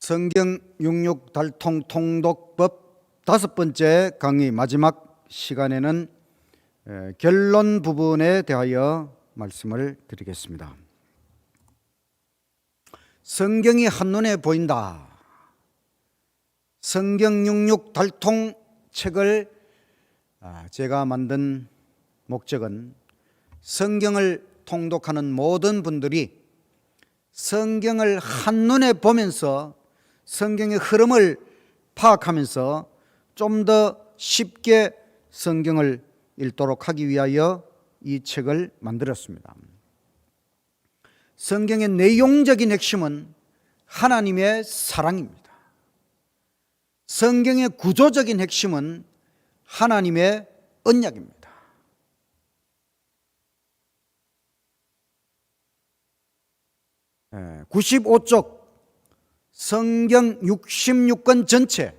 성경 66 달통 통독법 5번째 강의 마지막 시간에는 결론 부분에 대하여 말씀을 드리겠습니다. 성경이 한눈에 보인다. 성경 66 달통 책을 제가 만든 목적은 성경을 통독하는 모든 분들이 성경을 한눈에 보면서 성경의 흐름을 파악하면서 좀 더 쉽게 성경을 읽도록 하기 위하여 이 책을 만들었습니다. 성경의 내용적인 핵심은 하나님의 사랑입니다. 성경의 구조적인 핵심은 하나님의 언약입니다. 네, 95쪽 성경 66권 전체,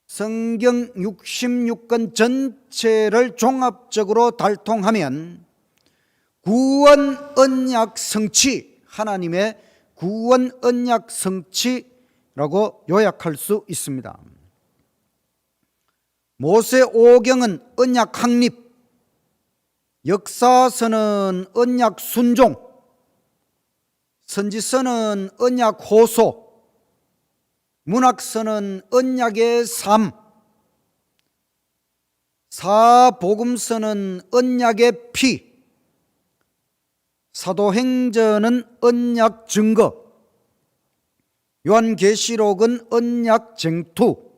성경 66권 전체를 종합적으로 달통하면 구원 언약 성취, 하나님의 구원 언약 성취라고 요약할 수 있습니다. 모세 오경은 언약 확립, 역사서는 언약 순종, 선지서는 언약 호소, 문학서는 언약의 삶, 사복음서는 언약의 피, 사도행전은 언약 증거, 요한계시록은 언약 쟁투,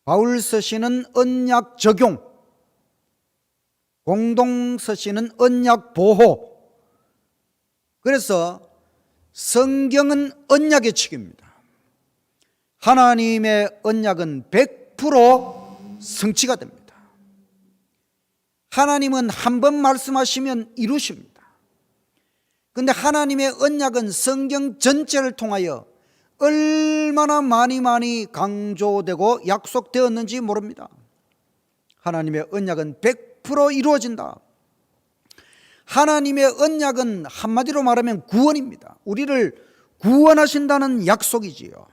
바울서신은 언약 적용, 공동서신은 언약 보호. 그래서 성경은 언약의 책입니다. 하나님의 언약은 100% 성취가 됩니다. 하나님은 한 번 말씀하시면 이루십니다. 그런데 하나님의 언약은 성경 전체를 통하여 얼마나 많이 강조되고 약속되었는지 모릅니다. 하나님의 언약은 100% 이루어진다. 하나님의 언약은 한마디로 말하면 구원입니다. 우리를 구원하신다는 약속이지요.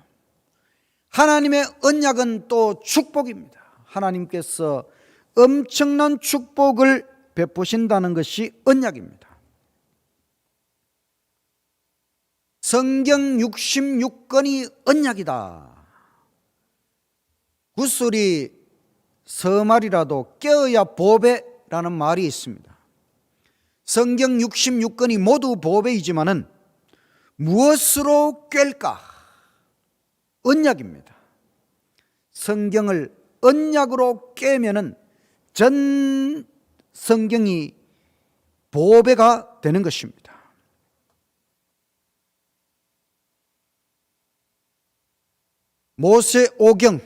하나님의 언약은 또 축복입니다. 하나님께서 엄청난 축복을 베푸신다는 것이 언약입니다. 성경 66권이 언약이다. 구슬이 서말이라도 깨어야 보배라는 말이 있습니다. 성경 66권이 모두 보배이지만은 무엇으로 꿰일까? 언약입니다. 성경을 언약으로 꿰면은 전 성경이 보배가 되는 것입니다. 모세 오경,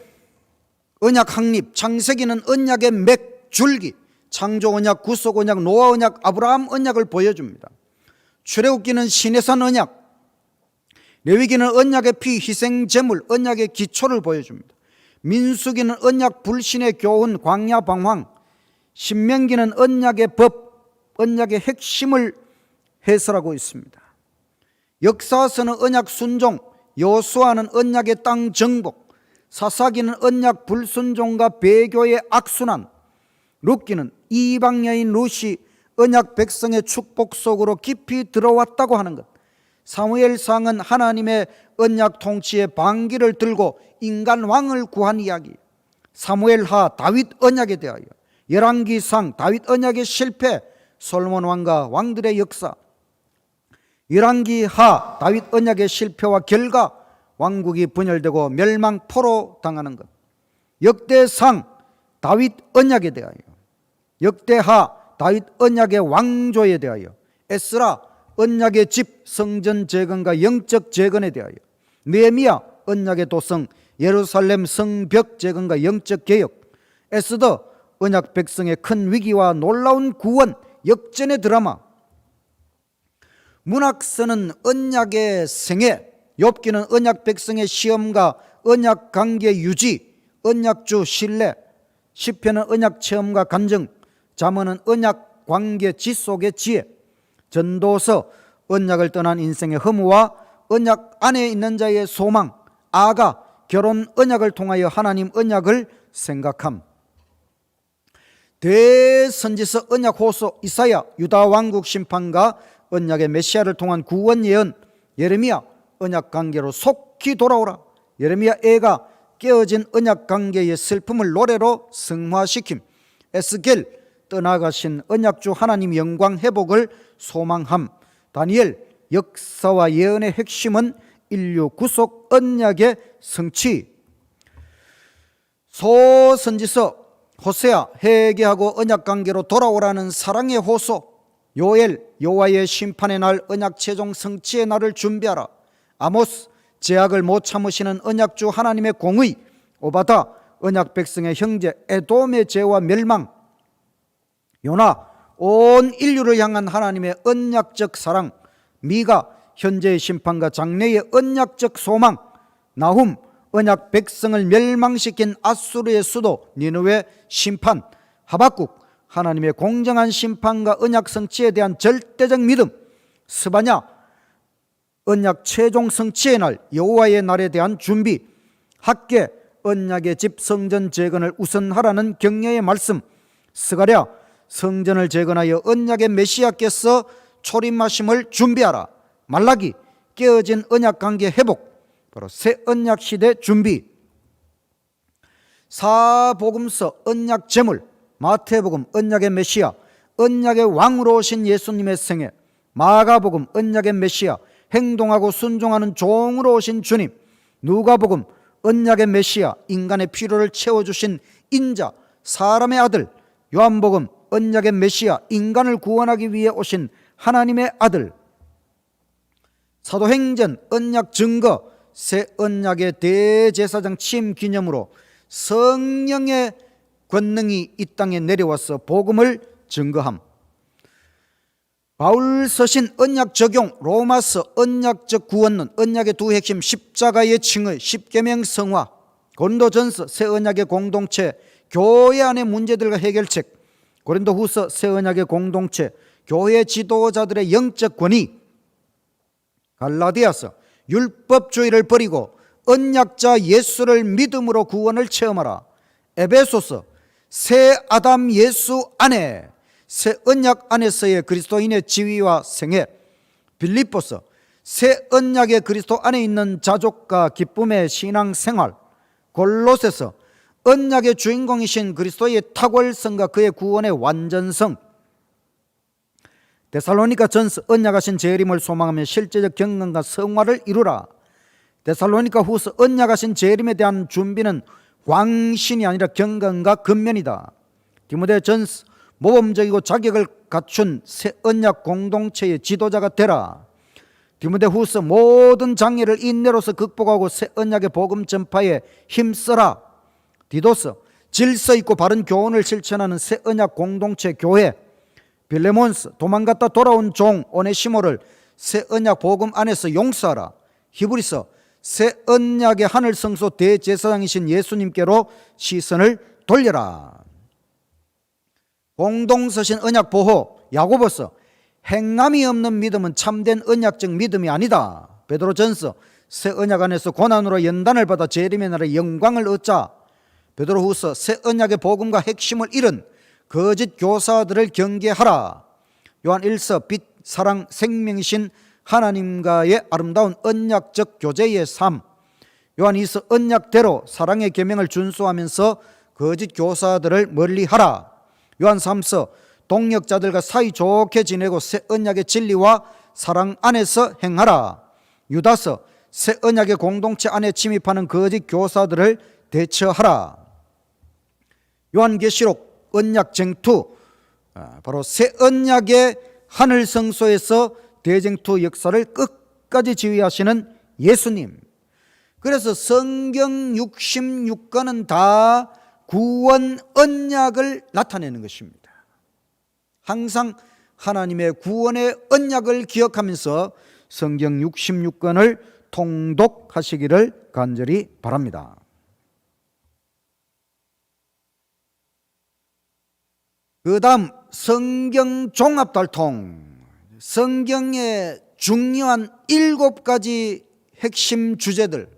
언약 확립, 창세기는 언약의 맥, 줄기, 창조 언약, 구속 언약, 노아 언약, 아브라함 언약을 보여줍니다. 출애굽기는 시내산 언약, 레위기는 언약의 피, 희생 제물, 언약의 기초를 보여줍니다. 민수기는 언약 불신의 교훈, 광야 방황, 신명기는 언약의 법, 언약의 핵심을 해설하고 있습니다. 역사서는 언약 순종, 여호수아는 언약의 땅 정복, 사사기는 언약 불순종과 배교의 악순환, 룻기는 이방 여인 룻이 언약 백성의 축복 속으로 깊이 들어왔다고 하는 것, 사무엘상은 하나님의 언약 통치의 반기를 들고 인간 왕을 구한 이야기, 사무엘하 다윗 언약에 대하여, 열왕기상 다윗 언약의 실패, 솔로몬 왕과 왕들의 역사, 열왕기하 다윗 언약의 실패와 결과 왕국이 분열되고 멸망포로 당하는 것, 역대상 다윗 언약에 대하여, 역대하 다윗 언약의 왕조에 대하여, 에스라 언약의 집 성전 재건과 영적 재건에 대하여, 느헤미야 언약의 도성 예루살렘 성벽 재건과 영적 개혁, 에스더 언약 백성의 큰 위기와 놀라운 구원 역전의 드라마, 문학서는 언약의 생애, 욥기는 언약 백성의 시험과 언약 관계 유지, 언약주 신뢰, 시편은 언약 체험과 간증, 잠언은 언약 관계 지속의 지혜, 전도서 언약을 떠난 인생의 허무와 언약 안에 있는 자의 소망, 아가, 결혼 언약을 통하여 하나님 언약을 생각함. 대선지서 언약 호소 이사야, 유다 왕국 심판과 언약의 메시아를 통한 구원 예언, 예레미야 언약 관계로 속히 돌아오라, 예레미야 애가 깨어진 언약 관계의 슬픔을 노래로 승화시킴, 에스겔 떠나가신 언약주 하나님 영광 회복을 소망함, 다니엘 역사와 예언의 핵심은 인류 구속 언약의 성취, 소선지서 호세아 회개하고 언약 관계로 돌아오라는 사랑의 호소, 요엘 여호와의 심판의 날 언약 최종 성취의 날을 준비하라, 아모스 제약을 못 참으시는 언약주 하나님의 공의, 오바다 언약 백성의 형제 에돔의 죄와 멸망, 요나 온 인류를 향한 하나님의 언약적 사랑, 미가 현재의 심판과 장래의 언약적 소망, 나훔 언약 백성을 멸망시킨 아수르의 수도 니느웨 심판, 하박국 하나님의 공정한 심판과 언약 성취에 대한 절대적 믿음, 스바냐 언약 최종 성취의 날 여호와의 날에 대한 준비, 학개 언약의 집 성전 재건을 우선하라는 격려의 말씀, 스가랴 성전을 재건하여 언약의 메시아께서 초림하심을 준비하라, 말라기 깨어진 언약 관계 회복, 바로 새 언약 시대 준비, 사복음서 언약 제물, 마태복음 언약의 메시아, 언약의 왕으로 오신 예수님의 생애, 마가복음 언약의 메시아, 행동하고 순종하는 종으로 오신 주님, 누가복음 언약의 메시아, 인간의 필요를 채워주신 인자, 사람의 아들, 요한복음 언약의 메시아, 인간을 구원하기 위해 오신 하나님의 아들, 사도행전 언약 증거, 새 언약의 대제사장 취임 기념으로 성령의 권능이 이 땅에 내려와서 복음을 증거함, 바울 서신 언약 적용, 로마서 언약적 구원론, 언약의 두 핵심 십자가의 칭의, 십계명 성화, 고린도전서 새 언약의 공동체, 교회 안의 문제들과 해결책, 고린도후서 새 언약의 공동체, 교회 지도자들의 영적 권위, 갈라디아서 율법주의를 버리고 언약자 예수를 믿음으로 구원을 체험하라, 에베소서 새 아담 예수 안에 새 언약 안에서의 그리스도인의 지위와 생애, 빌립보서 새 언약의 그리스도 안에 있는 자족과 기쁨의 신앙생활, 골로새서 언약의 주인공이신 그리스도의 탁월성과 그의 구원의 완전성, 데살로니가 전서 언약하신 재림을 소망하며 실제적 경건과 성화를 이루라, 데살로니가 후서 언약하신 재림에 대한 준비는 광신이 아니라 경건과 근면이다, 디모데 전서 모범적이고 자격을 갖춘 새 언약 공동체의 지도자가 되라, 디모데 후서 모든 장애를 인내로서 극복하고 새 언약의 복음 전파에 힘써라, 디도서 질서 있고 바른 교훈을 실천하는 새 언약 공동체 교회, 빌레몬스 도망갔다 돌아온 종 오네시모를 새 언약 복음 안에서 용서하라, 히브리서 새 언약의 하늘 성소 대제사장이신 예수님께로 시선을 돌려라, 공동서신 언약 보호, 야고보서 행함이 없는 믿음은 참된 언약적 믿음이 아니다, 베드로전서 새 언약 안에서 고난으로 연단을 받아 재림의 날에 영광을 얻자, 베드로후서 새 언약의 복음과 핵심을 잃은 거짓 교사들을 경계하라, 요한 1서 빛, 사랑, 생명이신 하나님과의 아름다운 언약적 교제의 삶, 요한 2서 언약대로 사랑의 계명을 준수하면서 거짓 교사들을 멀리하라, 요한 3서 동역자들과 사이좋게 지내고 새 언약의 진리와 사랑 안에서 행하라, 유다서 새 언약의 공동체 안에 침입하는 거짓 교사들을 대처하라, 요한계시록 언약 쟁투, 바로 새 언약의 하늘 성소에서 대쟁투 역사를 끝까지 지휘하시는 예수님. 그래서 성경 66권은 다 구원 언약을 나타내는 것입니다. 항상 하나님의 구원의 언약을 기억하면서 성경 66권을 통독하시기를 간절히 바랍니다. 그 다음 성경 종합달통, 성경의 중요한 7가지 핵심 주제들,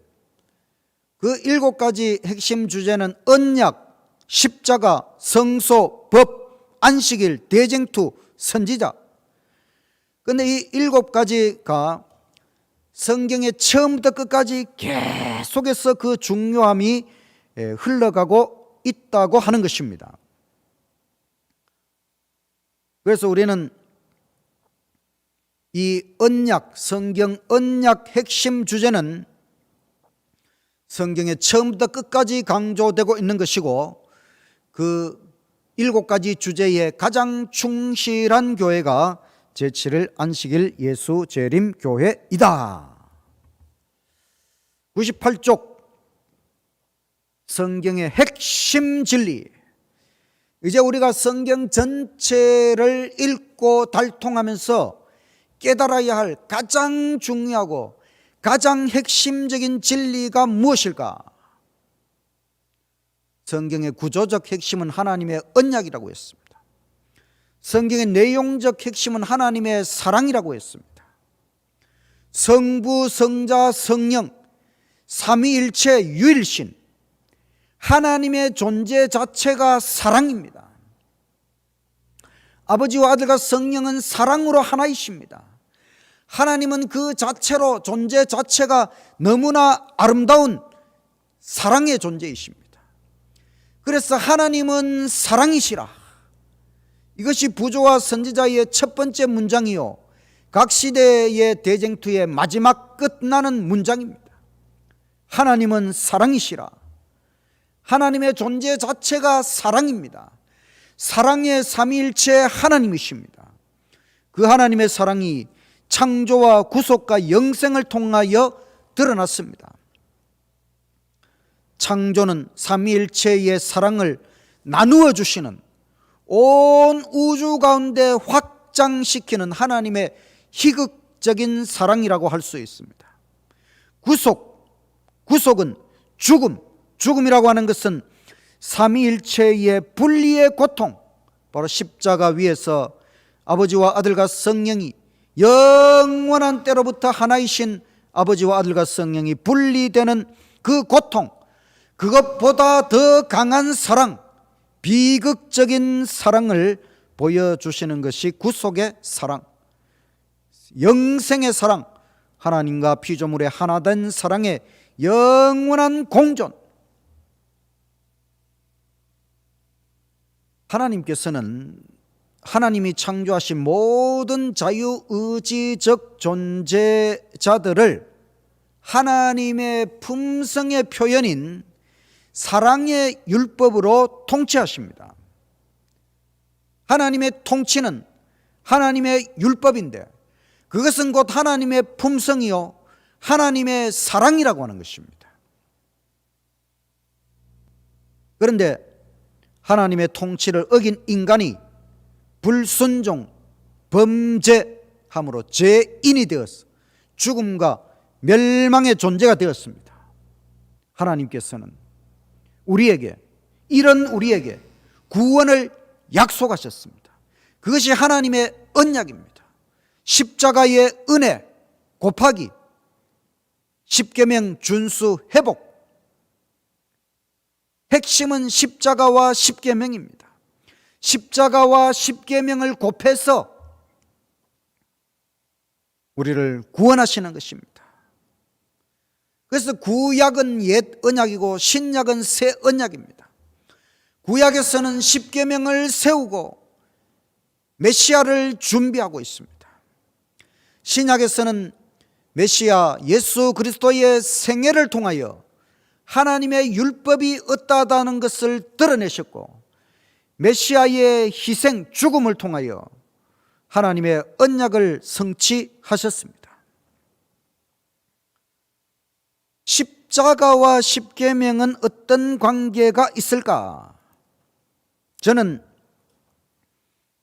그 7가지 핵심 주제는 언약, 십자가, 성소, 법, 안식일, 대쟁투, 선지자. 그런데 이 7가지가 성경의 처음부터 끝까지 계속해서 그 중요함이 흘러가고 있다고 하는 것입니다. 그래서 우리는 이 언약, 성경 언약 핵심 주제는 성경의 처음부터 끝까지 강조되고 있는 것이고, 그 7가지 주제에 가장 충실한 교회가 제7일 안식일 예수 재림 교회이다. 98쪽 성경의 핵심 진리. 이제 우리가 성경 전체를 읽고 달통하면서 깨달아야 할 가장 중요하고 가장 핵심적인 진리가 무엇일까? 성경의 구조적 핵심은 하나님의 언약이라고 했습니다. 성경의 내용적 핵심은 하나님의 사랑이라고 했습니다. 성부, 성자, 성령, 삼위일체 유일신, 하나님의 존재 자체가 사랑입니다. 아버지와 아들과 성령은 사랑으로 하나이십니다. 하나님은 그 자체로 존재 자체가 너무나 아름다운 사랑의 존재이십니다. 그래서 하나님은 사랑이시라. 이것이 부조와 선지자의 첫 번째 문장이요, 각 시대의 대쟁투의 마지막 끝나는 문장입니다. 하나님은 사랑이시라. 하나님의 존재 자체가 사랑입니다. 사랑의 삼위일체 하나님이십니다. 그 하나님의 사랑이 창조와 구속과 영생을 통하여 드러났습니다. 창조는 삼위일체의 사랑을 나누어 주시는, 온 우주 가운데 확장시키는 하나님의 희극적인 사랑이라고 할 수 있습니다. 구속은 죽음이라고 하는 것은 삼위일체의 분리의 고통, 바로 십자가 위에서 아버지와 아들과 성령이, 영원한 때로부터 하나이신 아버지와 아들과 성령이 분리되는 그 고통, 그것보다 더 강한 사랑, 비극적인 사랑을 보여주시는 것이 구속의 사랑, 영생의 사랑, 하나님과 피조물의 하나 된 사랑의 영원한 공존. 하나님께서는 하나님이 창조하신 모든 자유의지적 존재자들을 하나님의 품성의 표현인 사랑의 율법으로 통치하십니다. 하나님의 통치는 하나님의 율법인데, 그것은 곧 하나님의 품성이요 하나님의 사랑이라고 하는 것입니다. 그런데 하나님의 통치를 어긴 인간이 불순종, 범죄함으로 죄인이 되어서 죽음과 멸망의 존재가 되었습니다. 하나님께서는 이런 우리에게 구원을 약속하셨습니다. 그것이 하나님의 언약입니다. 십자가의 은혜 곱하기 십계명 준수 회복. 핵심은 십자가와 십계명입니다. 십자가와 십계명을 곱해서 우리를 구원하시는 것입니다. 그래서 구약은 옛 언약이고 신약은 새 언약입니다. 구약에서는 십계명을 세우고 메시아를 준비하고 있습니다. 신약에서는 메시아 예수 그리스도의 생애를 통하여 하나님의 율법이 어떠하다는 것을 드러내셨고, 메시아의 희생, 죽음을 통하여 하나님의 언약을 성취하셨습니다. 십자가와 십계명은 어떤 관계가 있을까? 저는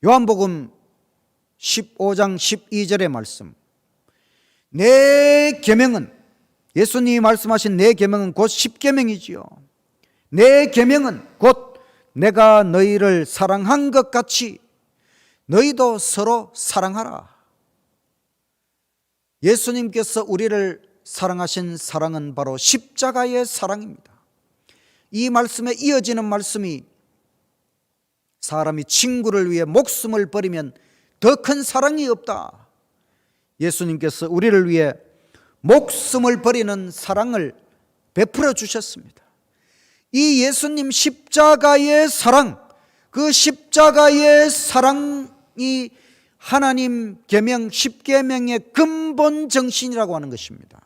요한복음 15장 12절의 말씀, 내 계명은, 예수님이 말씀하신 내 계명은 곧 십계명이지요. 내 계명은 곧 내가 너희를 사랑한 것 같이 너희도 서로 사랑하라. 예수님께서 우리를 사랑하신 사랑은 바로 십자가의 사랑입니다. 이 말씀에 이어지는 말씀이 사람이 친구를 위해 목숨을 버리면 더 큰 사랑이 없다. 예수님께서 우리를 위해 목숨을 버리는 사랑을 베풀어 주셨습니다. 이 예수님 십자가의 사랑, 그 십자가의 사랑이 하나님 계명 십계명의 근본 정신이라고 하는 것입니다.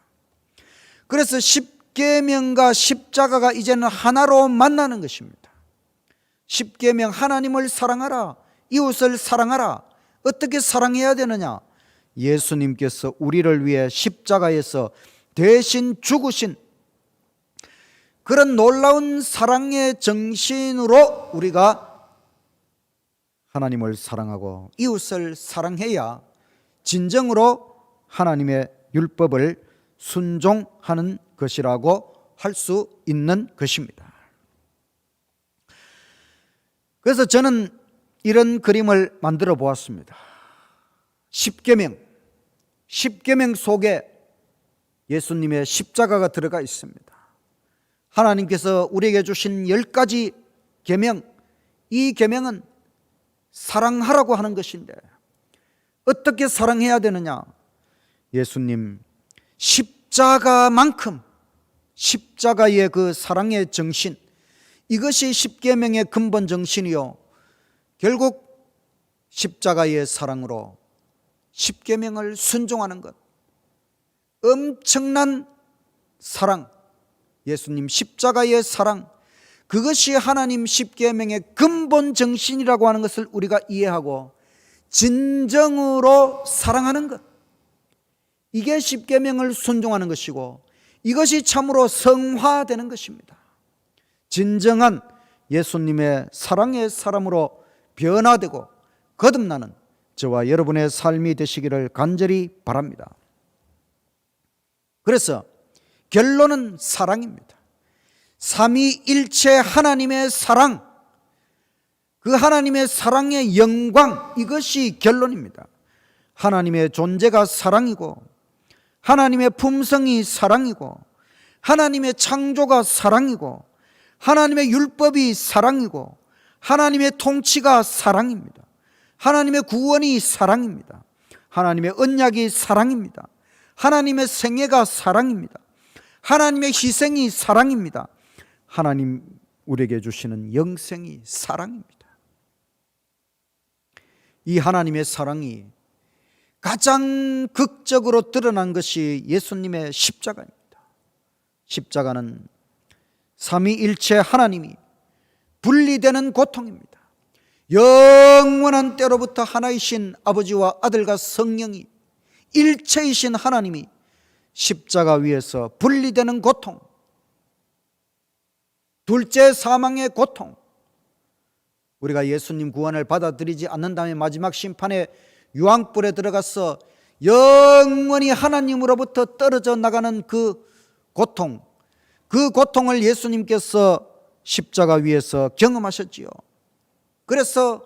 그래서 십계명과 십자가가 이제는 하나로 만나는 것입니다. 십계명, 하나님을 사랑하라, 이웃을 사랑하라. 어떻게 사랑해야 되느냐? 예수님께서 우리를 위해 십자가에서 대신 죽으신 그런 놀라운 사랑의 정신으로 우리가 하나님을 사랑하고 이웃을 사랑해야 진정으로 하나님의 율법을 순종하는 것이라고 할 수 있는 것입니다. 그래서 저는 이런 그림을 만들어 보았습니다. 십계명 속에 예수님의 십자가가 들어가 있습니다. 하나님께서 우리에게 주신 10가지 계명, 이 계명은 사랑하라고 하는 것인데 어떻게 사랑해야 되느냐? 예수님 십자가만큼, 십자가의 그 사랑의 정신, 이것이 십계명의 근본 정신이요, 결국 십자가의 사랑으로 십계명을 순종하는 것, 엄청난 사랑, 예수님 십자가의 사랑, 그것이 하나님 십계명의 근본 정신이라고 하는 것을 우리가 이해하고 진정으로 사랑하는 것, 이게 십계명을 순종하는 것이고 이것이 참으로 성화되는 것입니다. 진정한 예수님의 사랑의 사람으로 변화되고 거듭나는 저와 여러분의 삶이 되시기를 간절히 바랍니다. 그래서 결론은 사랑입니다. 삼위일체 하나님의 사랑, 그 하나님의 사랑의 영광, 이것이 결론입니다. 하나님의 존재가 사랑이고 하나님의 품성이 사랑이고 하나님의 창조가 사랑이고 하나님의 율법이 사랑이고 하나님의 통치가 사랑입니다. 하나님의 구원이 사랑입니다. 하나님의 언약이 사랑입니다. 하나님의 생애가 사랑입니다. 하나님의 희생이 사랑입니다. 하나님 우리에게 주시는 영생이 사랑입니다. 이 하나님의 사랑이 가장 극적으로 드러난 것이 예수님의 십자가입니다. 십자가는 삼위일체 하나님이 분리되는 고통입니다. 영원한 때로부터 하나이신 아버지와 아들과 성령이 일체이신 하나님이 십자가 위에서 분리되는 고통, 둘째 사망의 고통, 우리가 예수님 구원을 받아들이지 않는 다음에 마지막 심판에 유황불에 들어가서 영원히 하나님으로부터 떨어져 나가는 그 고통, 그 고통을 예수님께서 십자가 위에서 경험하셨지요. 그래서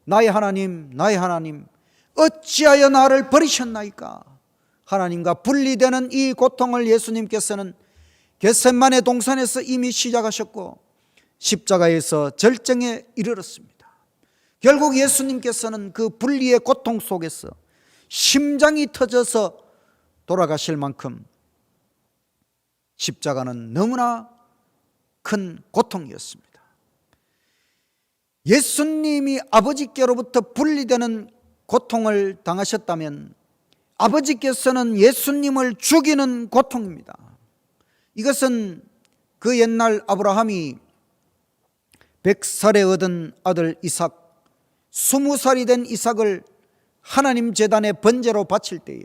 나의 하나님, 나의 하나님, 어찌하여 나를 버리셨나이까? 하나님과 분리되는 이 고통을 예수님께서는 겟세마네 동산에서 이미 시작하셨고 십자가에서 절정에 이르렀습니다. 결국 예수님께서는 그 분리의 고통 속에서 심장이 터져서 돌아가실 만큼 십자가는 너무나 큰 고통이었습니다. 예수님이 아버지께로부터 분리되는 고통을 당하셨다면 아버지께서는 예수님을 죽이는 고통입니다. 이것은 그 옛날 아브라함이 100살에 얻은 아들 이삭, 20살이 된 이삭을 하나님 제단에 번제로 바칠 때에,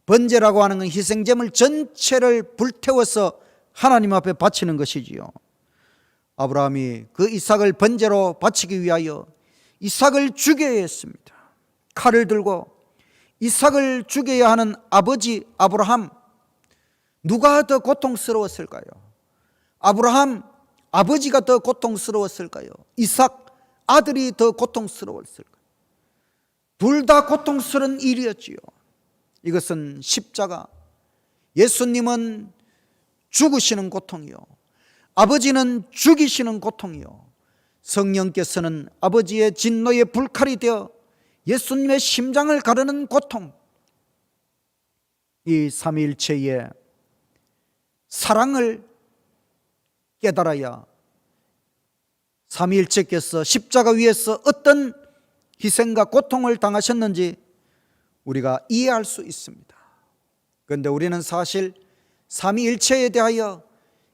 번제라고 하는 건 희생제물 전체를 불태워서 하나님 앞에 바치는 것이지요. 아브라함이 그 이삭을 번제로 바치기 위하여 이삭을 죽여야 했습니다. 칼을 들고 이삭을 죽여야 하는 아버지 아브라함, 누가 더 고통스러웠을까요? 아브라함 아버지가 더 고통스러웠을까요? 이삭 아들이 더 고통스러웠을까요? 둘 다 고통스러운 일이었지요. 이것은 십자가, 예수님은 죽으시는 고통이요, 아버지는 죽이시는 고통이요, 성령께서는 아버지의 진노의 불칼이 되어 예수님의 심장을 가르는 고통, 이 삼위일체의 사랑을 깨달아야 삼위일체께서 십자가 위에서 어떤 희생과 고통을 당하셨는지 우리가 이해할 수 있습니다. 그런데 우리는 사실 삼위일체에 대하여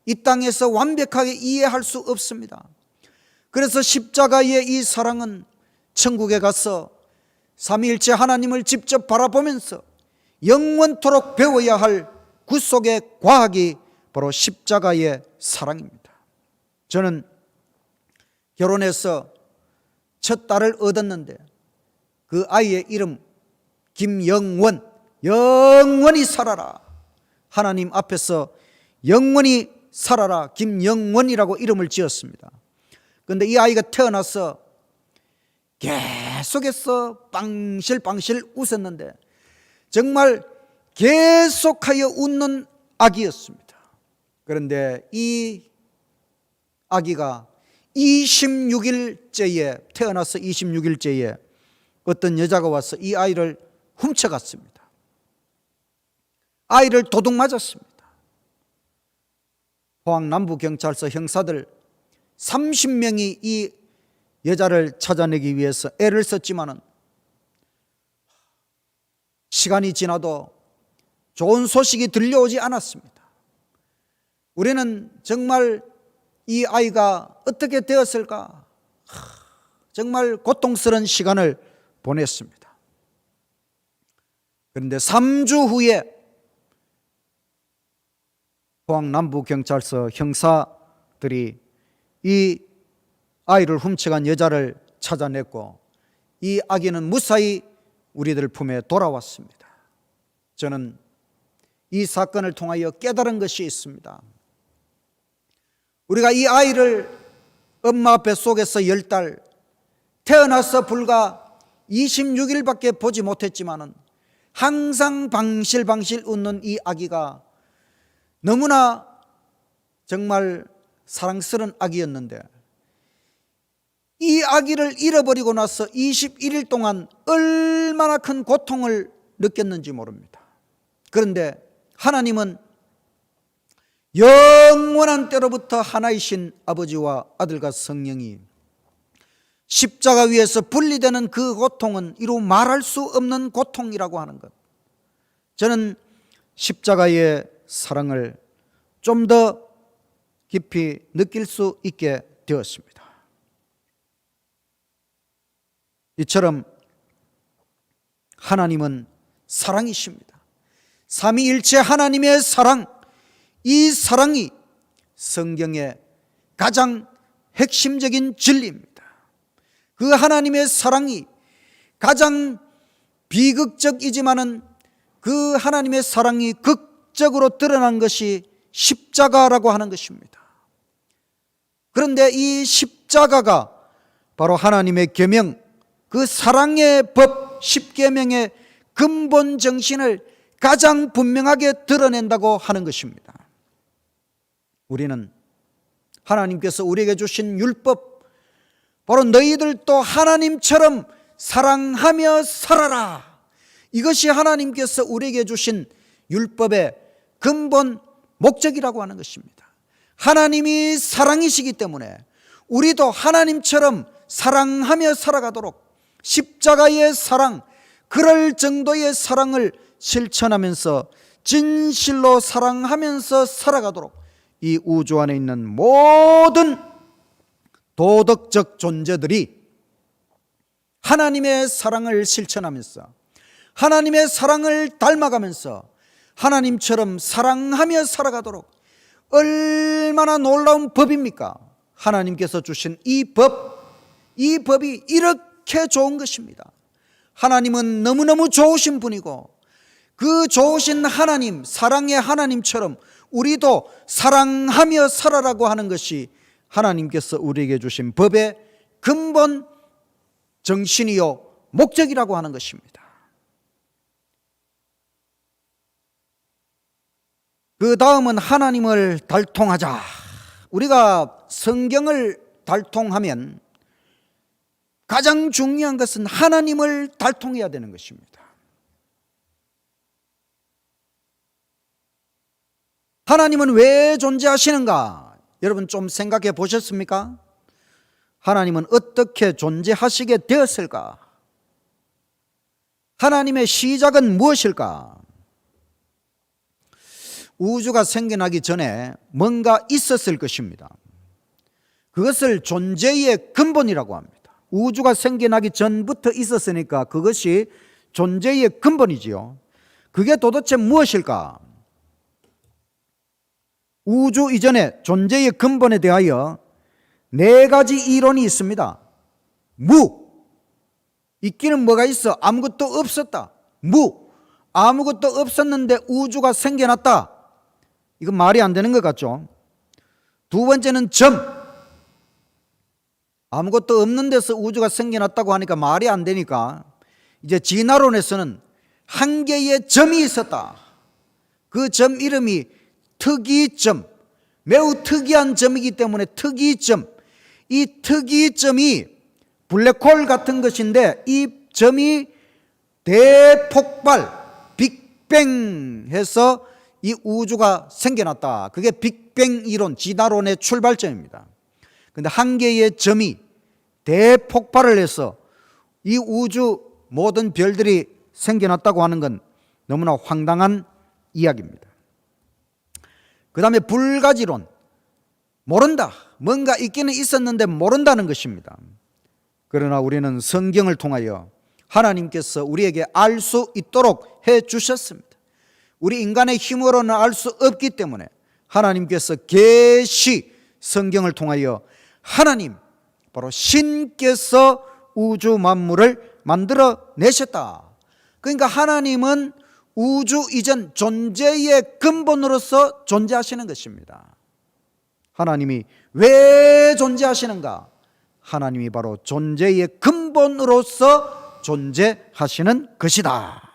이 땅에서 완벽하게 이해할 수 없습니다. 그래서 십자가의 이 사랑은 천국에 가서 삼위일체 하나님을 직접 바라보면서 영원토록 배워야 할 구속의 과학이 바로 십자가의 사랑입니다. 저는 결혼해서 첫 딸을 얻었는데 그 아이의 이름 김영원, 영원히 살아라, 하나님 앞에서 영원히 살아라 김영원이라고 이름을 지었습니다. 그런데 이 아이가 태어나서 계속해서 빵실빵실 웃었는데 정말 계속하여 웃는 아기였습니다. 그런데 이 아기가 26일째에 태어나서 26일째에 어떤 여자가 와서 이 아이를 훔쳐갔습니다. 아이를 도둑 맞았습니다. 포항 남부경찰서 형사들 30명이 이 여자를 찾아내기 위해서 애를 썼지만은 시간이 지나도 좋은 소식이 들려오지 않았습니다. 우리는 정말 이 아이가 어떻게 되었을까, 정말 고통스러운 시간을 보냈습니다. 그런데 3주 후에 포항 남부경찰서 형사들이 이 아이를 훔쳐간 여자를 찾아냈고 이 아기는 무사히 우리들 품에 돌아왔습니다. 저는 이 사건을 통하여 깨달은 것이 있습니다. 우리가 이 아이를 엄마 뱃속에서 10달, 태어나서 불과 26일밖에 보지 못했지만은 항상 방실방실 웃는 이 아기가 너무나 정말 사랑스러운 아기였는데 이 아기를 잃어버리고 나서 21일 동안 얼마나 큰 고통을 느꼈는지 모릅니다. 그런데 하나님은 영원한 때로부터 하나이신 아버지와 아들과 성령이 십자가 위에서 분리되는 그 고통은 이루 말할 수 없는 고통이라고 하는 것, 저는 십자가의 사랑을 좀 더 깊이 느낄 수 있게 되었습니다. 이처럼 하나님은 사랑이십니다. 삼위일체 하나님의 사랑, 이 사랑이 성경의 가장 핵심적인 진리입니다. 그 하나님의 사랑이 가장 비극적이지만은 그 하나님의 사랑이 극적으로 드러난 것이 십자가라고 하는 것입니다. 그런데 이 십자가가 바로 하나님의 계명, 그 사랑의 법 십계명의 근본 정신을 가장 분명하게 드러낸다고 하는 것입니다. 우리는 하나님께서 우리에게 주신 율법, 바로 너희들도 하나님처럼 사랑하며 살아라, 이것이 하나님께서 우리에게 주신 율법의 근본 목적이라고 하는 것입니다. 하나님이 사랑이시기 때문에 우리도 하나님처럼 사랑하며 살아가도록 십자가의 사랑, 그럴 정도의 사랑을 실천하면서 진실로 사랑하면서 살아가도록 이 우주 안에 있는 모든 도덕적 존재들이 하나님의 사랑을 실천하면서 하나님의 사랑을 닮아가면서 하나님처럼 사랑하며 살아가도록, 얼마나 놀라운 법입니까? 하나님께서 주신 이 법이 이렇게 좋은 것입니다. 하나님은 너무너무 좋으신 분이고 그 좋으신 하나님, 사랑의 하나님처럼 우리도 사랑하며 살아라고 하는 것이 하나님께서 우리에게 주신 법의 근본 정신이요 목적이라고 하는 것입니다. 그 다음은 하나님을 달통하자. 우리가 성경을 달통하면 가장 중요한 것은 하나님을 달통해야 되는 것입니다. 하나님은 왜 존재하시는가? 여러분 좀 생각해 보셨습니까? 하나님은 어떻게 존재하시게 되었을까? 하나님의 시작은 무엇일까? 우주가 생겨나기 전에 뭔가 있었을 것입니다. 그것을 존재의 근본이라고 합니다. 우주가 생겨나기 전부터 있었으니까 그것이 존재의 근본이지요. 그게 도대체 무엇일까? 우주 이전에 존재의 근본에 대하여 네 가지 이론이 있습니다. 무, 있기는 뭐가 있어? 아무것도 없었다. 무, 아무것도 없었는데 우주가 생겨났다. 이건 말이 안 되는 것 같죠? 두 번째는 점, 아무것도 없는 데서 우주가 생겨났다고 하니까 말이 안 되니까 이제 진화론에서는 한 개의 점이 있었다. 그 점 이름이 특이점, 매우 특이한 점이기 때문에 특이점, 이 특이점이 블랙홀 같은 것인데 이 점이 대폭발, 빅뱅 해서 이 우주가 생겨났다. 그게 빅뱅 이론, 진화론의 출발점입니다. 그런데 한 개의 점이 대폭발을 해서 이 우주 모든 별들이 생겨났다고 하는 건 너무나 황당한 이야기입니다. 그 다음에 불가지론, 모른다. 뭔가 있기는 있었는데 모른다는 것입니다. 그러나 우리는 성경을 통하여 하나님께서 우리에게 알 수 있도록 해 주셨습니다. 우리 인간의 힘으로는 알 수 없기 때문에 하나님께서 계시 성경을 통하여 하나님, 바로 신께서 우주 만물을 만들어 내셨다. 그러니까 하나님은 우주 이전 존재의 근본으로서 존재하시는 것입니다. 하나님이 왜 존재하시는가? 하나님이 바로 존재의 근본으로서 존재하시는 것이다.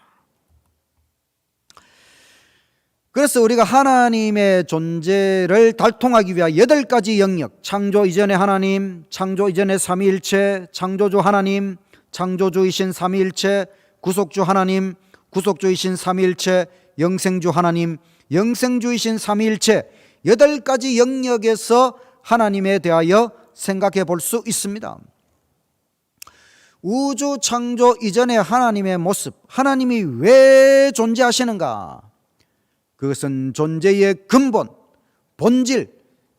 그래서 우리가 하나님의 존재를 달통하기 위한 8가지 영역, 창조 이전의 하나님, 창조 이전의 삼위일체, 창조주 하나님, 창조주이신 삼위일체, 구속주 하나님, 구속주이신 삼위일체, 영생주 하나님, 영생주이신 삼위일체, 8가지 영역에서 하나님에 대하여 생각해 볼 수 있습니다. 우주 창조 이전의 하나님의 모습, 하나님이 왜 존재하시는가? 그것은 존재의 근본, 본질,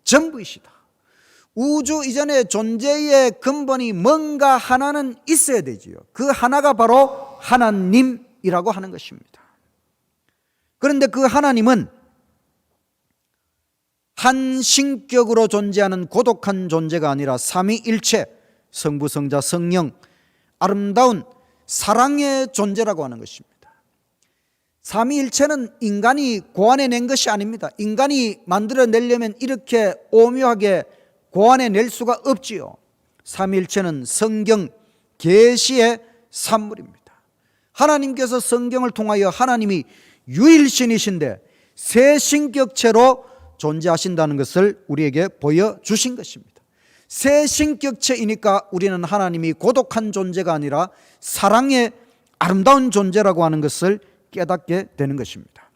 전부이시다. 우주 이전의 존재의 근본이 뭔가 하나는 있어야 되지요. 그 하나가 바로 하나님이라고 하는 것입니다. 그런데 그 하나님은 한 신격으로 존재하는 고독한 존재가 아니라 삼위일체, 성부, 성자, 성령, 아름다운 사랑의 존재라고 하는 것입니다. 삼위일체는 인간이 고안해낸 것이 아닙니다. 인간이 만들어내려면 이렇게 오묘하게 고안해낼 수가 없지요. 삼위일체는 성경 계시의 산물입니다. 하나님께서 성경을 통하여 하나님이 유일신이신데 세 신격체로 존재하신다는 것을 우리에게 보여주신 것입니다. 세 신격체이니까 우리는 하나님이 고독한 존재가 아니라 사랑의 아름다운 존재라고 하는 것을 깨닫게 되는 것입니다.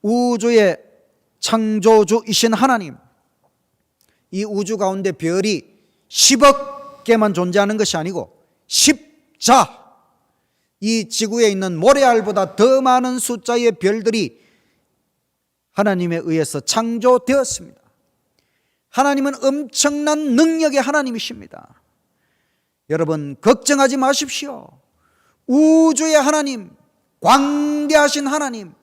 우주의 창조주이신 하나님, 이 우주 가운데 별이 10억 개만 존재하는 것이 아니고 10자, 이 지구에 있는 모래알보다 더 많은 숫자의 별들이 하나님에 의해서 창조되었습니다. 하나님은 엄청난 능력의 하나님이십니다. 여러분 걱정하지 마십시오. 우주의 하나님, 광대하신 하나님,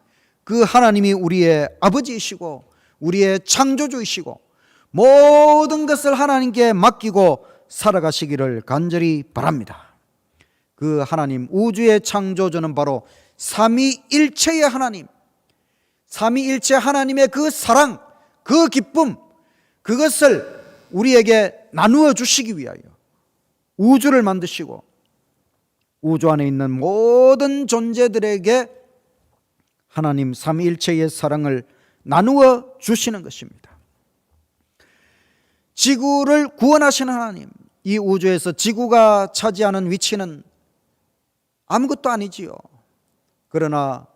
그 하나님이 우리의 아버지이시고 우리의 창조주이시고 모든 것을 하나님께 맡기고 살아가시기를 간절히 바랍니다. 그 하나님, 우주의 창조주는 바로 삼위일체의 하나님, 삼위일체 하나님의 그 사랑, 그 기쁨, 그것을 우리에게 나누어 주시기 위하여 우주를 만드시고 우주 안에 있는 모든 존재들에게 하나님 삼위일체의 사랑을 나누어 주시는 것입니다. 지구를 구원하시는 하나님, 이 우주에서 지구가 차지하는 위치는 아무것도 아니지요. 그러나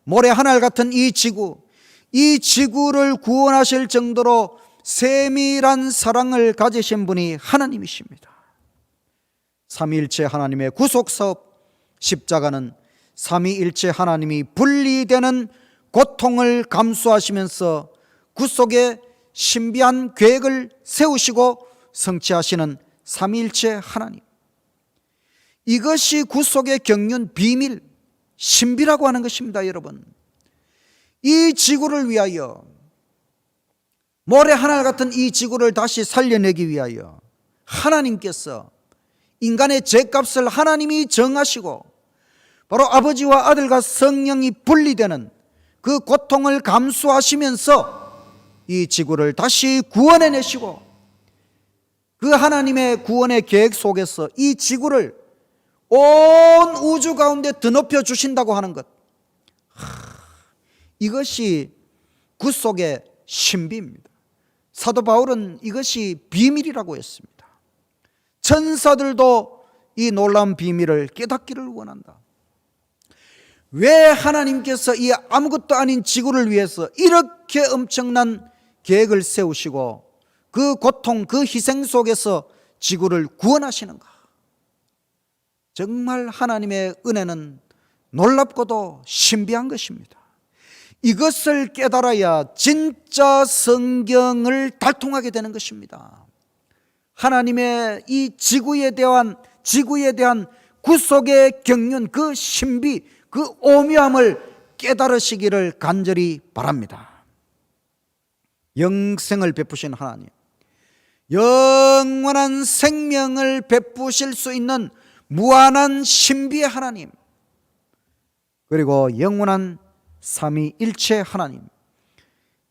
모래 하늘 같은 이 지구를 구원하실 정도로 세밀한 사랑을 가지신 분이 하나님이십니다. 삼위일체 하나님의 구속사업 십자가는 삼위일체 하나님이 분리되는 고통을 감수하시면서 구속의 신비한 계획을 세우시고 성취하시는 삼위일체 하나님, 이것이 구속의 경륜, 비밀, 신비라고 하는 것입니다. 여러분, 이 지구를 위하여, 모래 하늘 같은 이 지구를 다시 살려내기 위하여 하나님께서 인간의 죄값을 하나님이 정하시고 바로 아버지와 아들과 성령이 분리되는 그 고통을 감수하시면서 이 지구를 다시 구원해내시고, 그 하나님의 구원의 계획 속에서 이 지구를 온 우주 가운데 드높여 주신다고 하는 것, 이것이 구속의 신비입니다. 사도 바울은 이것이 비밀이라고 했습니다. 천사들도 이 놀라운 비밀을 깨닫기를 원한다. 왜 하나님께서 이 아무것도 아닌 지구를 위해서 이렇게 엄청난 계획을 세우시고 그 고통, 그 희생 속에서 지구를 구원하시는가? 정말 하나님의 은혜는 놀랍고도 신비한 것입니다. 이것을 깨달아야 진짜 성경을 달통하게 되는 것입니다. 하나님의 이 지구에 대한 구속의 경륜, 그 신비, 그 오묘함을 깨달으시기를 간절히 바랍니다. 영생을 베푸신 하나님, 영원한 생명을 베푸실 수 있는 무한한 신비의 하나님, 그리고 영원한 삼위일체 하나님,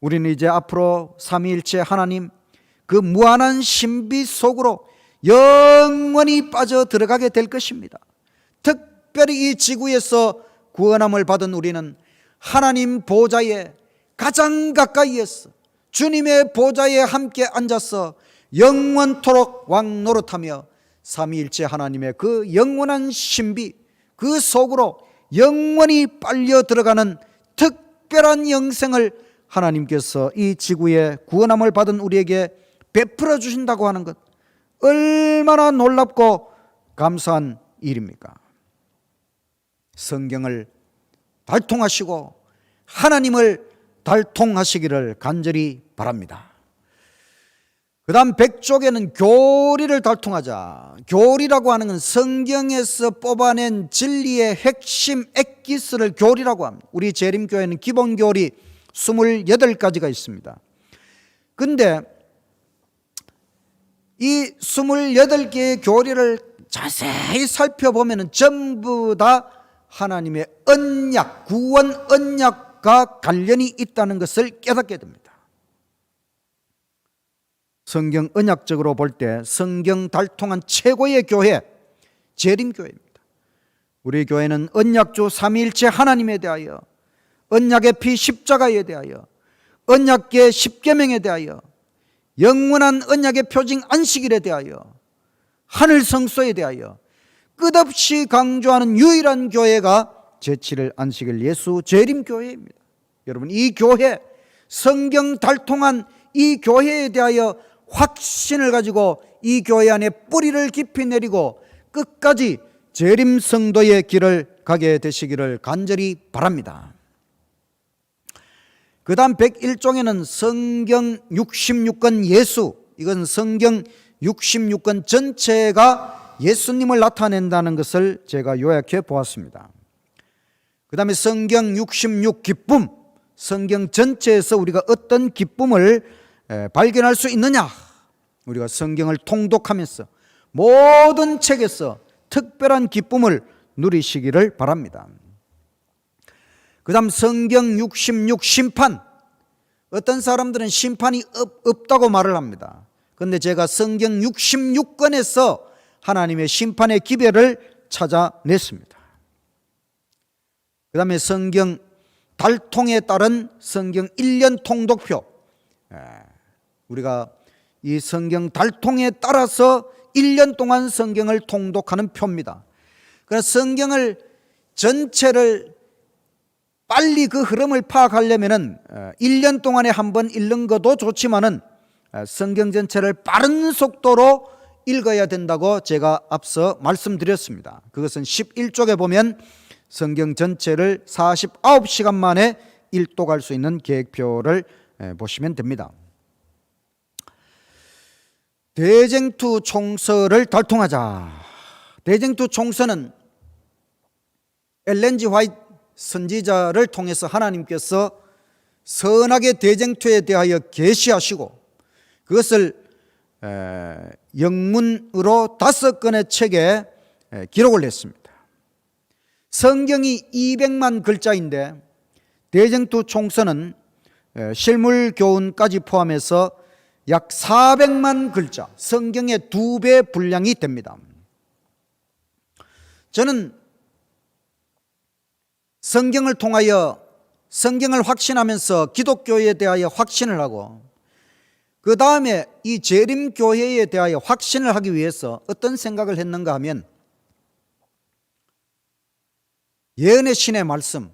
우리는 이제 앞으로 삼위일체 하나님 그 무한한 신비 속으로 영원히 빠져 들어가게 될 것입니다. 특별히 이 지구에서 구원함을 받은 우리는 하나님 보좌에 가장 가까이에서 주님의 보좌에 함께 앉아서 영원토록 왕 노릇하며 삼위일체 하나님의 그 영원한 신비, 그 속으로 영원히 빨려 들어가는 특별한 영생을 하나님께서 이 지구에 구원함을 받은 우리에게 베풀어 주신다고 하는 것, 얼마나 놀랍고 감사한 일입니까? 성경을 달통하시고 하나님을 달통하시기를 간절히 바랍니다. 그 다음 100쪽에는 교리를 달통하자. 교리라고 하는 건 성경에서 뽑아낸 진리의 핵심 엑기스를 교리라고 합니다. 우리 재림교회는 기본 교리 28가지가 있습니다. 근데 이 28개의 교리를 자세히 살펴보면 전부 다 하나님의 언약, 구원 언약과 관련이 있다는 것을 깨닫게 됩니다. 성경 언약적으로 볼 때 성경 달통한 최고의 교회, 재림교회입니다. 우리 교회는 언약주 삼위일체 하나님에 대하여, 언약의 피 십자가에 대하여, 언약계 십계명에 대하여, 영원한 언약의 표징 안식일에 대하여, 하늘 성소에 대하여 끝없이 강조하는 유일한 교회가 제7일 안식일 예수 재림교회입니다. 여러분, 이 교회, 성경 달통한 이 교회에 대하여 확신을 가지고 이 교회 안에 뿌리를 깊이 내리고 끝까지 재림 성도의 길을 가게 되시기를 간절히 바랍니다. 그 다음 101종에는 성경 66권 예수, 이건 성경 66권 전체가 예수님을 나타낸다는 것을 제가 요약해 보았습니다. 그 다음에 성경 66 기쁨, 성경 전체에서 우리가 어떤 기쁨을 발견할 수 있느냐, 우리가 성경을 통독하면서 모든 책에서 특별한 기쁨을 누리시기를 바랍니다. 그 다음 성경 66 심판, 어떤 사람들은 심판이 없다고 말을 합니다. 그런데 제가 성경 66권에서 하나님의 심판의 기별을 찾아냈습니다. 그 다음에 성경 달통에 따른 성경 1년 통독표, 우리가 이 성경 달통에 따라서 1년 동안 성경을 통독하는 표입니다. 그래서 성경을 전체를 빨리 그 흐름을 파악하려면은 1년 동안에 한 번 읽는 것도 좋지만은 성경 전체를 빠른 속도로 읽어야 된다고 제가 앞서 말씀드렸습니다. 그것은 11쪽에 보면 성경 전체를 49시간 만에 일독할 수 있는 계획표를 보시면 됩니다. 대쟁투 총서를 달통하자. 대쟁투 총서는 엘렌 G 화이트 선지자를 통해서 하나님께서 선악의 대쟁투에 대하여 계시하시고 그것을 영문으로 5권의 책에 기록을 했습니다. 성경이 200만 글자인데 대쟁투 총서는 실물 교훈까지 포함해서 약 400만 글자, 성경의 2배 분량이 됩니다. 저는 성경을 통하여 성경을 확신하면서 기독교에 대하여 확신을 하고 그 다음에 이 재림교회에 대하여 확신을 하기 위해서 어떤 생각을 했는가 하면 예언의 신의 말씀,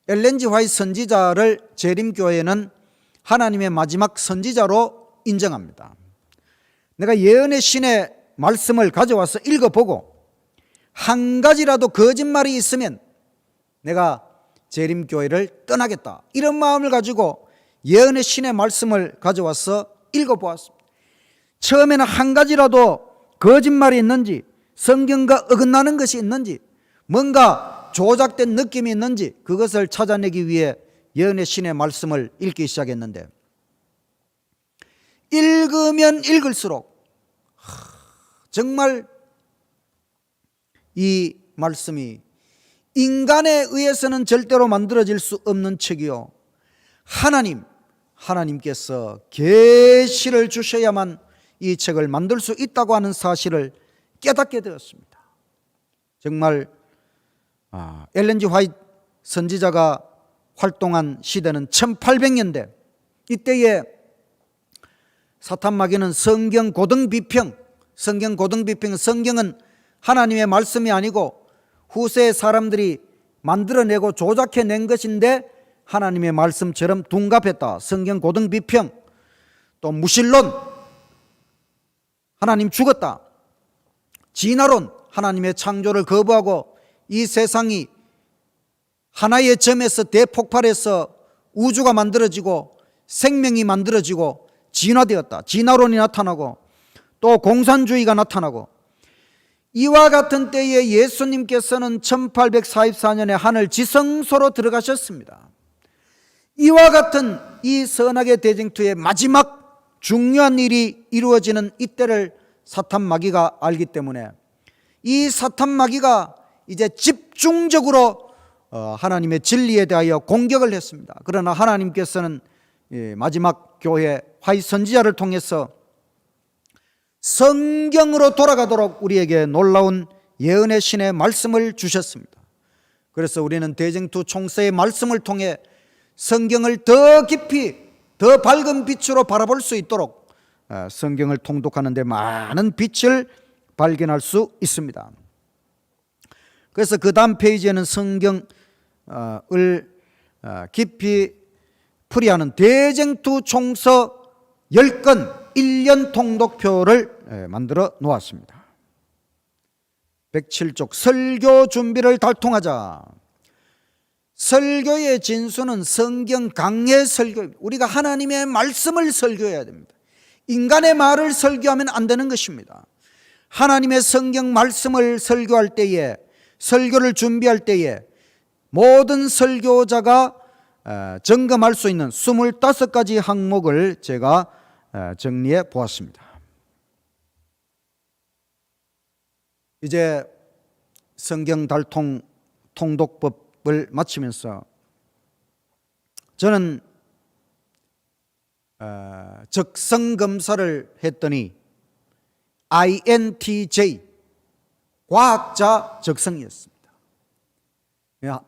엘렌 G 화이트 선지자를 재림교회는 하나님의 마지막 선지자로 인정합니다. 내가 예언의 신의 말씀을 가져와서 읽어보고 한 가지라도 거짓말이 있으면 내가 재림교회를 떠나겠다, 이런 마음을 가지고 예언의 신의 말씀을 가져와서 읽어보았습니다. 처음에는 한 가지라도 거짓말이 있는지, 성경과 어긋나는 것이 있는지, 뭔가 조작된 느낌이 있는지 그것을 찾아내기 위해 예언의 신의 말씀을 읽기 시작했는데 읽으면 읽을수록 정말 이 말씀이 인간에 의해서는 절대로 만들어질 수 없는 책이요, 하나님께서 계시를 주셔야만 이 책을 만들 수 있다고 하는 사실을 깨닫게 되었습니다. 정말 엘렌 G 화이트 선지자가 활동한 시대는 1800년대, 이때에 사탄 마귀는 성경 고등비평, 성경은 하나님의 말씀이 아니고 후세 사람들이 만들어내고 조작해낸 것인데 하나님의 말씀처럼 둔갑했다, 성경 고등비평. 또 무신론, 하나님 죽었다. 진화론, 하나님의 창조를 거부하고 이 세상이 하나의 점에서 대폭발해서 우주가 만들어지고 생명이 만들어지고 진화되었다, 진화론이 나타나고 또 공산주의가 나타나고, 이와 같은 때에 예수님께서는 1844년에 하늘 지성소로 들어가셨습니다. 이와 같은 이 선악의 대쟁투의 마지막 중요한 일이 이루어지는 이때를 사탄 마귀가 알기 때문에 이 사탄 마귀가 이제 집중적으로 하나님의 진리에 대하여 공격을 했습니다. 그러나 하나님께서는 마지막 교회 화이트 선지자를 통해서 성경으로 돌아가도록 우리에게 놀라운 예언의 신의 말씀을 주셨습니다. 그래서 우리는 대쟁투 총서의 말씀을 통해 성경을 더 깊이, 더 밝은 빛으로 바라볼 수 있도록 성경을 통독하는 데 많은 빛을 발견할 수 있습니다. 그래서 그 다음 페이지에는 성경을 깊이 풀이하는 대쟁투 총서 10권 1년 통독표를 만들어 놓았습니다. 107쪽 설교 준비를 달통하자. 설교의 진수는 성경 강해 설교, 우리가 하나님의 말씀을 설교해야 됩니다. 인간의 말을 설교하면 안 되는 것입니다. 하나님의 성경 말씀을 설교할 때에, 설교를 준비할 때에 모든 설교자가 점검할 수 있는 25가지 항목을 제가 정리해 보았습니다. 이제 성경 달통 통독법을 마치면서 저는 적성 검사를 했더니 INTJ, 과학자 적성이었습니다.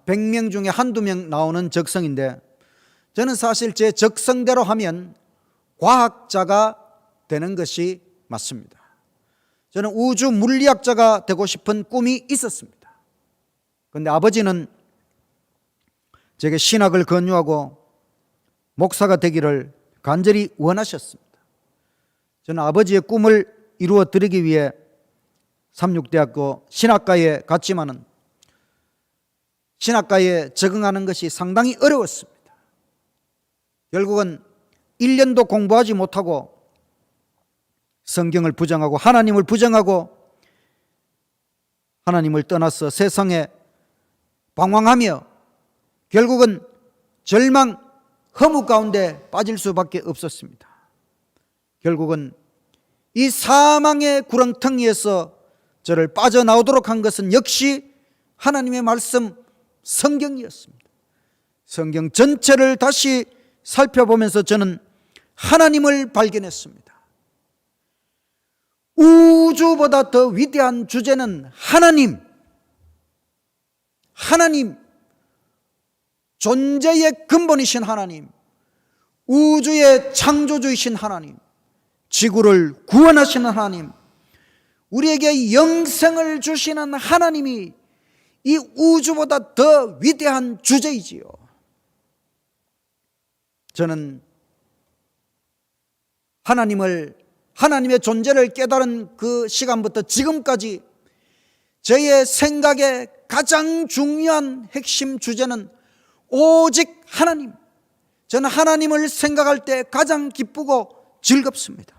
100명 중에 한두 명 나오는 적성인데, 저는 사실 제 적성대로 하면 과학자가 되는 것이 맞습니다. 저는 우주 물리학자가 되고 싶은 꿈이 있었습니다. 그런데 아버지는 제게 신학을 권유하고 목사가 되기를 간절히 원하셨습니다. 저는 아버지의 꿈을 이루어 드리기 위해 삼육대학교 신학과에 갔지만은 신학과에 적응하는 것이 상당히 어려웠습니다. 결국은 1년도 공부하지 못하고 성경을 부정하고 하나님을 부정하고 하나님을 떠나서 세상에 방황하며 결국은 절망, 허무 가운데 빠질 수밖에 없었습니다. 결국은 이 사망의 구렁텅이에서 저를 빠져나오도록 한 것은 역시 하나님의 말씀 성경이었습니다. 성경 전체를 다시 살펴보면서 저는 하나님을 발견했습니다. 우주보다 더 위대한 주제는 하나님, 존재의 근본이신 하나님, 우주의 창조주이신 하나님, 지구를 구원하시는 하나님, 우리에게 영생을 주시는 하나님이 이 우주보다 더 위대한 주제이지요. 저는 하나님의 존재를 깨달은 그 시간부터 지금까지 저의 생각의 가장 중요한 핵심 주제는 오직 하나님. 저는 하나님을 생각할 때 가장 기쁘고 즐겁습니다.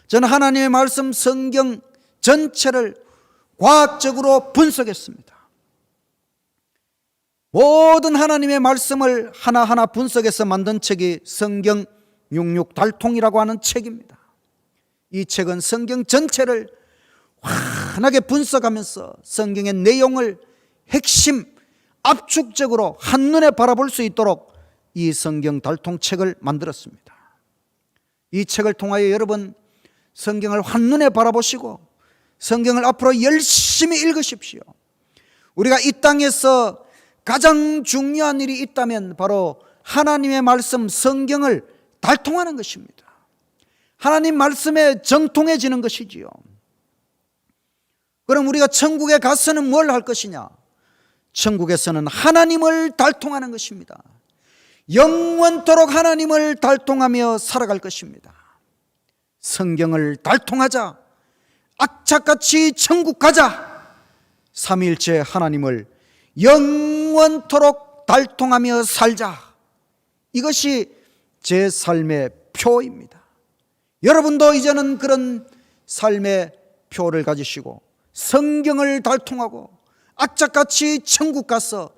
저는 하나님의 말씀 성경 전체를 과학적으로 분석했습니다. 모든 하나님의 말씀을 하나하나 분석해서 만든 책이 성경 66달통이라고 하는 책입니다. 이 책은 성경 전체를 환하게 분석하면서 성경의 내용을 핵심 압축적으로 한눈에 바라볼 수 있도록 이 성경 달통책을 만들었습니다. 이 책을 통하여 여러분 성경을 한눈에 바라보시고 성경을 앞으로 열심히 읽으십시오. 우리가 이 땅에서 가장 중요한 일이 있다면 바로 하나님의 말씀 성경을 달통하는 것입니다. 하나님 말씀에 정통해지는 것이지요. 그럼 우리가 천국에 가서는 뭘 할 것이냐? 천국에서는 하나님을 달통하는 것입니다. 영원토록 하나님을 달통하며 살아갈 것입니다. 성경을 달통하자. 악착같이 천국 가자. 삼위일체 하나님을 영원토록 달통하며 살자. 이것이 제 삶의 표입니다. 여러분도 이제는 그런 삶의 표를 가지시고 성경을 달통하고 악착같이 천국 가서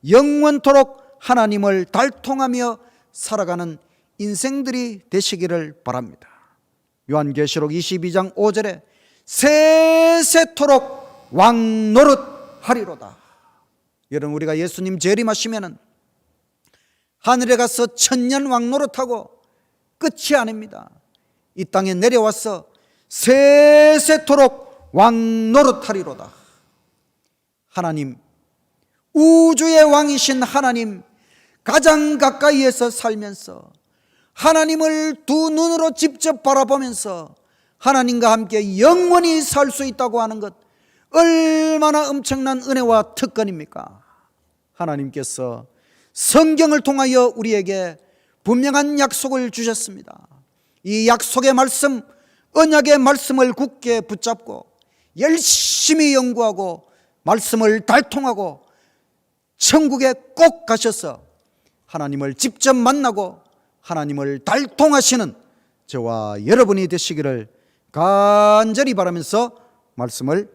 영원토록 하나님을 달통하며 살아가는 인생들이 되시기를 바랍니다. 요한계시록 22장 5절에 세세토록 왕노릇하리로다. 여러분, 우리가 예수님 재림하시면은 하늘에 가서 천년 왕노릇하고 끝이 아닙니다. 이 땅에 내려와서 세세토록 왕노릇하리로다. 하나님, 우주의 왕이신 하나님, 가장 가까이에서 살면서 하나님을 두 눈으로 직접 바라보면서 하나님과 함께 영원히 살 수 있다고 하는 것, 얼마나 엄청난 은혜와 특권입니까? 하나님께서 성경을 통하여 우리에게 분명한 약속을 주셨습니다. 이 약속의 말씀, 언약의 말씀을 굳게 붙잡고 열심히 연구하고 말씀을 달통하고 천국에 꼭 가셔서 하나님을 직접 만나고 하나님을 달통하시는 저와 여러분이 되시기를 간절히 바라면서 말씀을